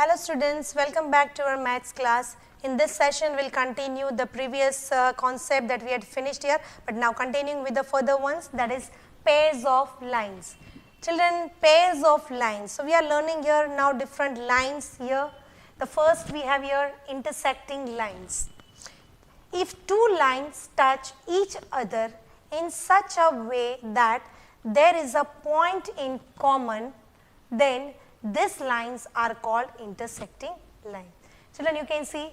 Hello students, welcome back to our maths class. In this session, we will continue the previous concept that we had finished here, but now continuing with the further ones, that is pairs of lines. Children, pairs of lines. So, we are learning here now different lines here. The first we have here intersecting lines. If two lines touch each other in such a way that there is a point in common, then these lines are called intersecting lines. Children, you can see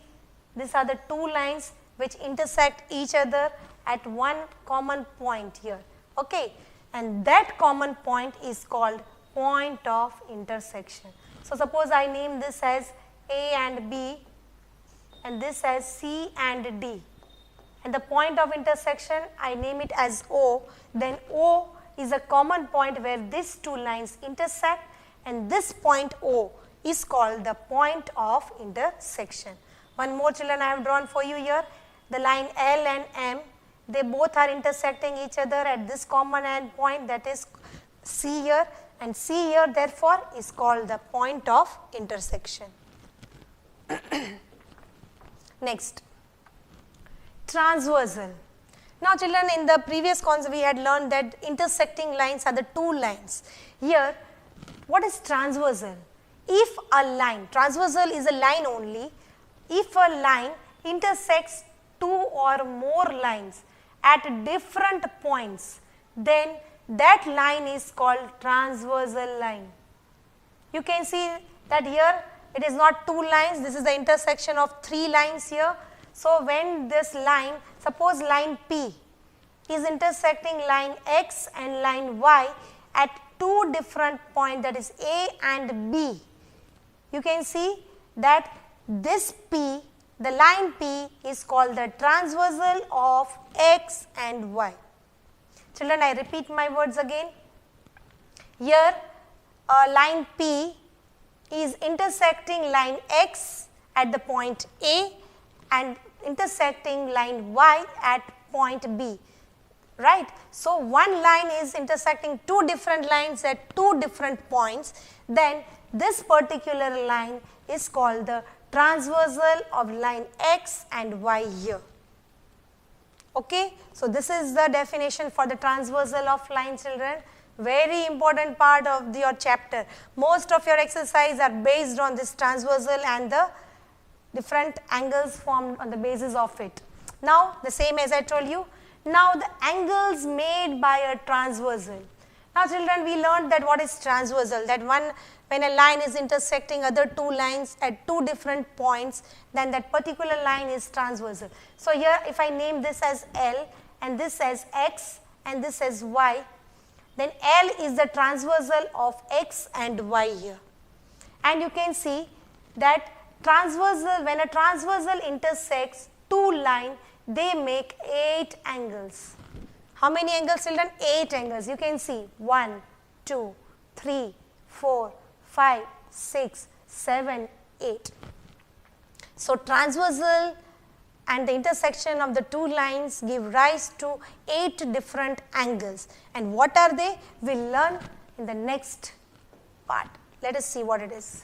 these are the two lines which intersect each other at one common point here. Okay, and that common point is called point of intersection. So, suppose I name this as A and B and this as C and D, and the point of intersection I name it as O. Then O is a common point where these two lines intersect, and this point O is called the point of intersection. One more, children, I have drawn for you here the line L and M. They both are intersecting each other at this common end point, that is C here, and C here therefore is called the point of intersection. Next, transversal. Now children, in the previous concept we had learned that intersecting lines are the two lines. Here, what is transversal? If a line, transversal is a line only, if a line intersects two or more lines at different points, then that line is called transversal line. You can see that here it is not two lines, this is the intersection of three lines here. So, when this line, suppose line P is intersecting line X and line Y at two different points, that is A and B, you can see that this P, the line P is called the transversal of X and Y. Children, I repeat my words again. Here line P is intersecting line X at the point A and intersecting line Y at point B, right. So, one line is intersecting two different lines at two different points, then this particular line is called the transversal of line X and Y here. Okay. So, this is the definition for the transversal of line, children. Very important part of your chapter. Most of your exercise are based on this transversal and the different angles formed on the basis of it. Now, the same as I told you. Now, the angles made by a transversal. Now, children, we learned that what is transversal, that when a line is intersecting other two lines at two different points, then that particular line is transversal. So, here if I name this as L and this as X and this as Y, then L is the transversal of X and Y here. And you can see that transversal, when a transversal intersects two lines, they make 8 angles. How many angles, children? 8 angles. You can see 1, 2, 3, 4, 5, 6, 7, 8. So, transversal and the intersection of the two lines give rise to 8 different angles. And what are they? We will learn in the next part. Let us see what it is.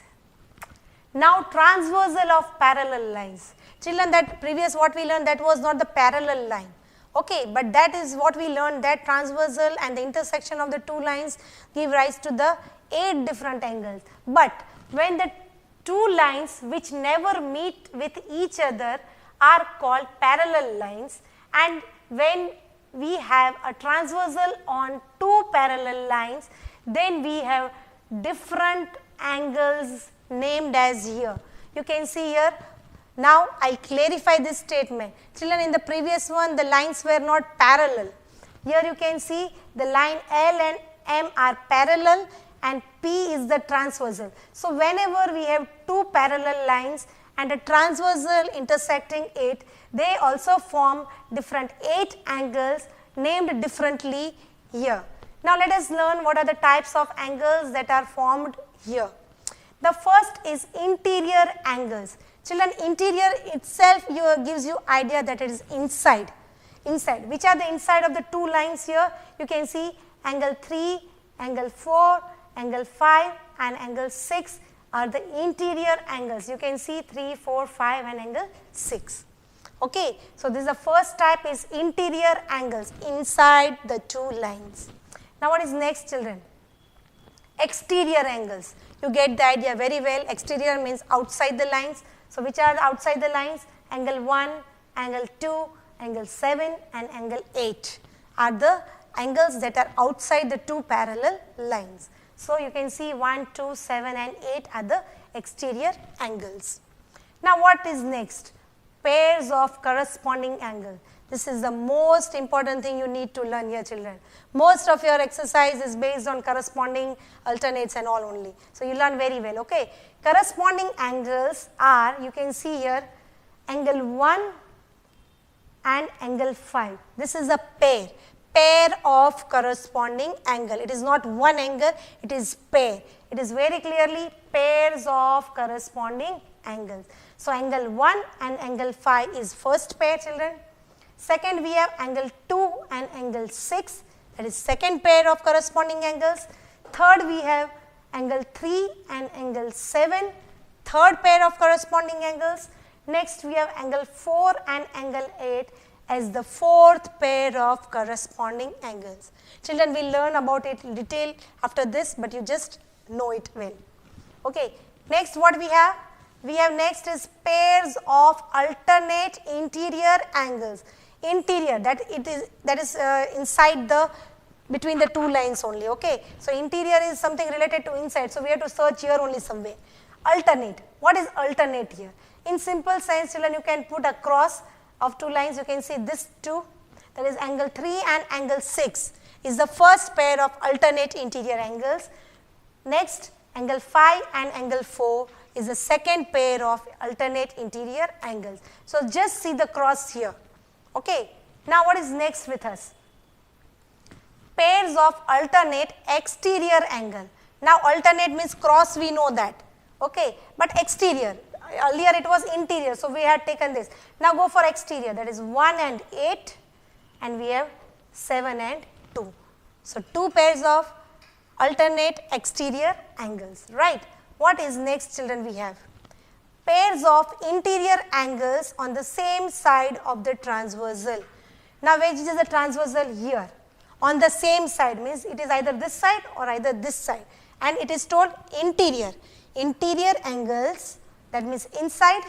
Now, transversal of parallel lines. Children, that previous what we learned, that was not the parallel line. Okay, but that is what we learned, that transversal and the intersection of the two lines give rise to the 8 different angles. But when the two lines which never meet with each other are called parallel lines, and when we have a transversal on two parallel lines, then we have different angles named as here. You can see here. Now, I clarify this statement. Children, in the previous one, the lines were not parallel. Here you can see the line L and M are parallel and P is the transversal. So, whenever we have two parallel lines and a transversal intersecting it, they also form different 8 angles named differently here. Now, let us learn what are the types of angles that are formed here. The first is interior angles. Children, interior itself gives you idea that it is inside. Inside, which are the inside of the two lines here? You can see angle 3, angle 4, angle 5 and angle 6 are the interior angles. You can see 3, 4, 5 and angle 6. Okay, so this is the first type is interior angles inside the two lines. Now what is next, children? Exterior angles. You get the idea very well. Exterior means outside the lines. So which are outside the lines? Angle 1, angle 2, angle 7 and angle 8 are the angles that are outside the two parallel lines. So you can see 1, 2, 7 and 8 are the exterior angles. Now what is next? Pairs of corresponding angle. This is the most important thing you need to learn here, children. Most of your exercise is based on corresponding alternates and all only. So you learn very well, okay. Corresponding angles are, you can see here, angle 1 and angle 5. This is a pair of corresponding angle. It is not one angle, it is pair. It is very clearly pairs of corresponding angles. So angle 1 and angle 5 is first pair, children. Second, we have angle 2 and angle 6, that is second pair of corresponding angles. Third, we have angle 3 and angle 7, third pair of corresponding angles. Next, we have angle 4 and angle 8 as the fourth pair of corresponding angles. Children, we will learn about it in detail after this, but you just know it well. Okay. Next, what we have? We have next is pairs of alternate interior angles. Interior, that is inside the, between the two lines only, okay. So interior is something related to inside, so we have to search here only somewhere. Alternate, what is alternate here? In simple science, children, you can put a cross of two lines, you can see this two, that is angle 3 and angle 6 is the first pair of alternate interior angles. Next, angle 5 and angle 4 is the second pair of alternate interior angles. So just see the cross here. Okay. Now what is next with us? Pairs of alternate exterior angle. Now alternate means cross, we know that. Okay. But exterior, earlier it was interior, so we had taken this. Now go for exterior, that is 1 and 8 and we have 7 and 2. So two pairs of alternate exterior angles, right. What is next, children, we have? Pairs of interior angles on the same side of the transversal. Now which is the transversal? Here. On the same side means it is either this side or either this side, and it is told interior. Interior angles, that means inside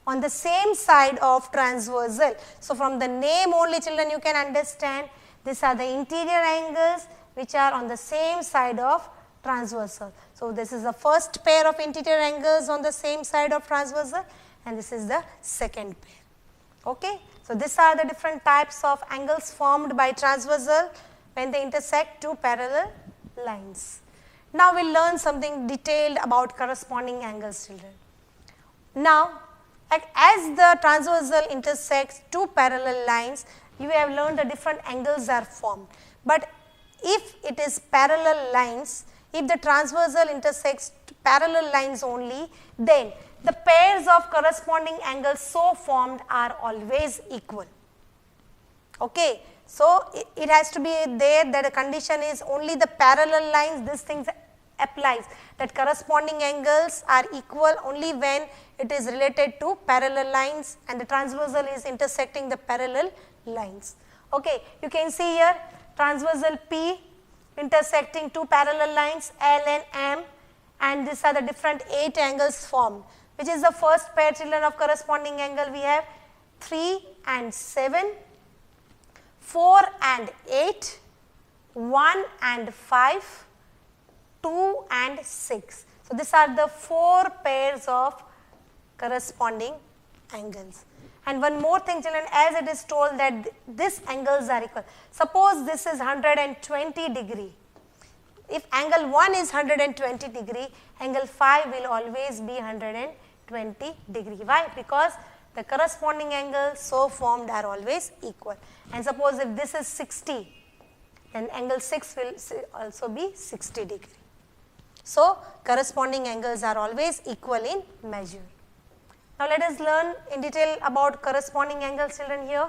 on the same side of transversal. So from the name only, children, you can understand these are the interior angles which are on the same side of transversal. So this is the first pair of interior angles on the same side of transversal and this is the second pair. Okay. So these are the different types of angles formed by transversal when they intersect two parallel lines. Now we will learn something detailed about corresponding angles, children. Now as the transversal intersects two parallel lines, you have learned the different angles are formed. But if it is parallel lines, if the transversal intersects parallel lines only, then the pairs of corresponding angles so formed are always equal. Okay. So it has to be there that the condition is only the parallel lines, this thing applies, that corresponding angles are equal only when it is related to parallel lines and the transversal is intersecting the parallel lines. Okay. You can see here transversal P intersecting two parallel lines L and M, and these are the different 8 angles formed. Which is the first pair, children, of corresponding angle? We have 3 and 7, 4 and 8, 1 and 5, 2 and 6. So these are the 4 pairs of corresponding angles. And one more thing, children, as it is told that these angles are equal. Suppose this is 120 degree. If angle 1 is 120 degree, angle 5 will always be 120 degree. Why? Because the corresponding angles so formed are always equal. And suppose if this is 60, then angle 6 will also be 60 degree. So corresponding angles are always equal in measure. Now let us learn in detail about corresponding angles, children. Here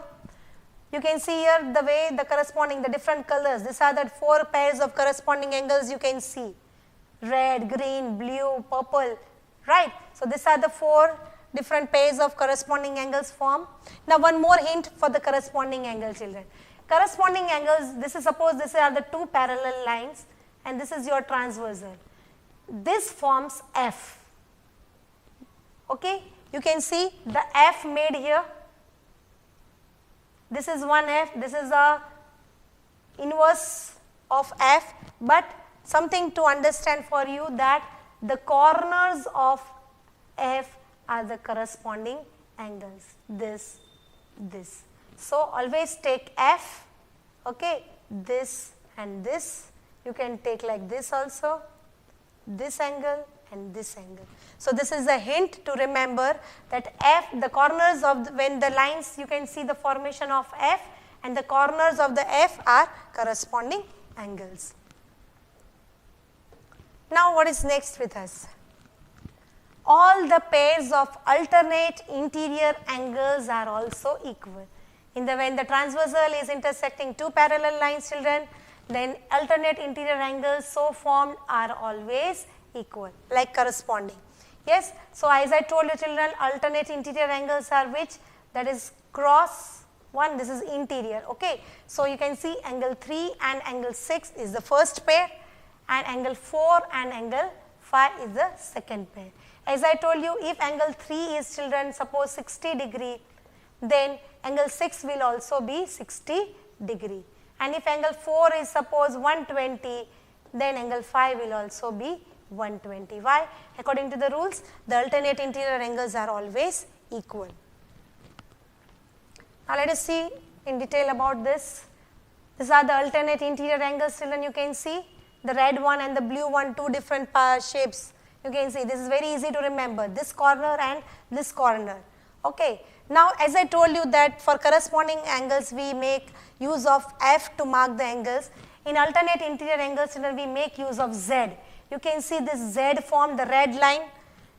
you can see here the way the corresponding, the different colors, these are the 4 pairs of corresponding angles you can see, red, green, blue, purple, right. So, these are the 4 different pairs of corresponding angles formed. Now, one more hint for the corresponding angle, children. Corresponding angles, this is, suppose these are the 2 parallel lines and this is your transversal. This forms F, okay. You can see the F made here. This is one F, this is a inverse of F, but something to understand for you that the corners of F are the corresponding angles, this. So, always take F, okay, this and this. You can take like this also, this angle and this angle. So, this is a hint to remember that F, the corners of when the lines, you can see the formation of F, and the corners of the F are corresponding angles. Now, what is next with us? All the pairs of alternate interior angles are also equal. When the transversal is intersecting 2 parallel lines, children, then alternate interior angles so formed are always equal, like corresponding. Yes. So, as I told you, children, alternate interior angles are which? That is cross 1, this is interior, okay. So, you can see angle 3 and angle 6 is the first pair, and angle 4 and angle 5 is the second pair. As I told you, if angle 3 is, children, suppose 60 degree, then angle 6 will also be 60 degree. And if angle 4 is suppose 120, then angle 5 will also be 120. Why? According to the rules, the alternate interior angles are always equal. Now, let us see in detail about this. These are the alternate interior angles, children. You can see the red one and the blue one, 2 different shapes. You can see this is very easy to remember, this corner and this corner. Okay. Now, as I told you that for corresponding angles we make use of F to mark the angles. In alternate interior angles, children, we make use of Z. You can see this Z form, the red line.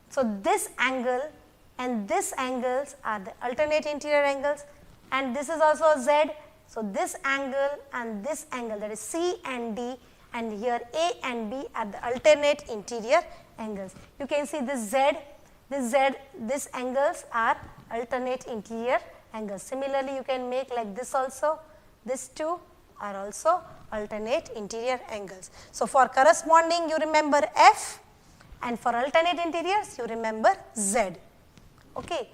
So, this angle and this angles are the alternate interior angles, and this is also Z. So, this angle and this angle, that is C and D, and here A and B are the alternate interior angles. You can see this Z, these angles are alternate interior angles. Similarly, you can make like this also, these 2 are also alternate interior angles. So, for corresponding you remember F, and for alternate interiors you remember Z. Okay.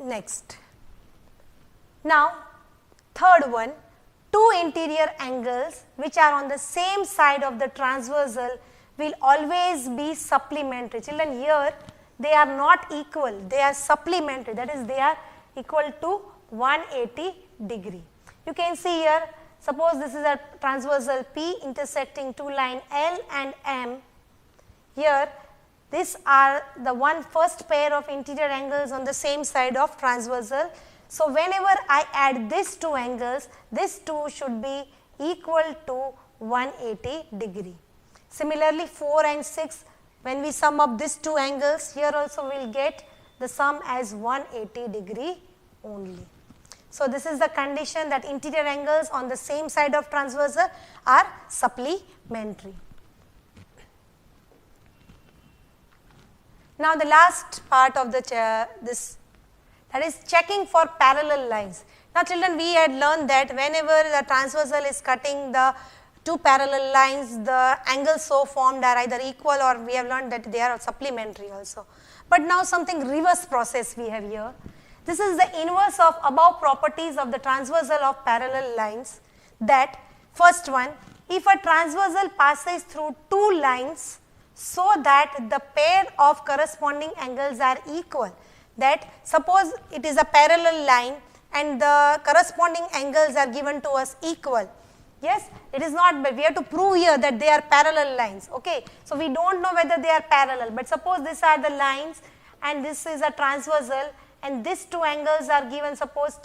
Next. Now, third one, 2 interior angles which are on the same side of the transversal will always be supplementary. Children, here they are not equal, they are supplementary, that is they are equal to 180 degree. You can see here, suppose this is a transversal P intersecting 2 line L and M. Here, these are the first pair of interior angles on the same side of transversal. So, whenever I add these 2 angles, these 2 should be equal to 180 degree. Similarly, 4 and 6, when we sum up these 2 angles, here also we will get the sum as 180 degree only. So, this is the condition that interior angles on the same side of transversal are supplementary. Now, the last part of the that is checking for parallel lines. Now, children, we had learned that whenever the transversal is cutting the 2 parallel lines, the angles so formed are either equal, or we have learned that they are supplementary also. But now something reverse process we have here. This is the inverse of above properties of the transversal of parallel lines, that first one, if a transversal passes through 2 lines so that the pair of corresponding angles are equal, that suppose it is a parallel line and the corresponding angles are given to us equal. Yes, it is not, but we have to prove here that they are parallel lines. Okay. So, we do not know whether they are parallel, but suppose these are the lines and this is a transversal, and these 2 angles are given, suppose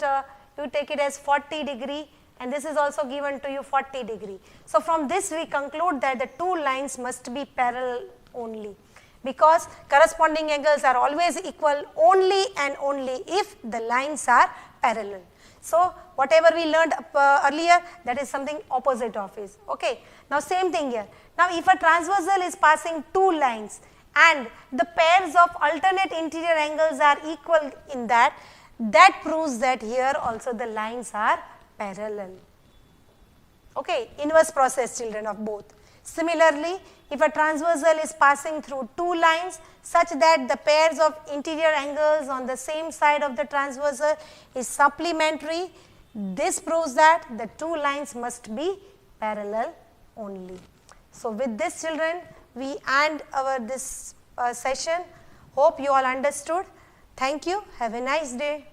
you take it as 40 degree, and this is also given to you 40 degree. So, from this we conclude that the 2 lines must be parallel only, because corresponding angles are always equal only and only if the lines are parallel. So whatever we learned earlier, that is something opposite of it. Okay. Now same thing here. Now if a transversal is passing two lines and the pairs of alternate interior angles are equal in that, that proves that here also the lines are parallel. Okay, inverse process, children, of both. Similarly, if a transversal is passing through two lines such that the pairs of interior angles on the same side of the transversal is supplementary, this proves that the two lines must be parallel only. So with this, children, we end our this session. Hope you all understood. Thank you. Have a nice day.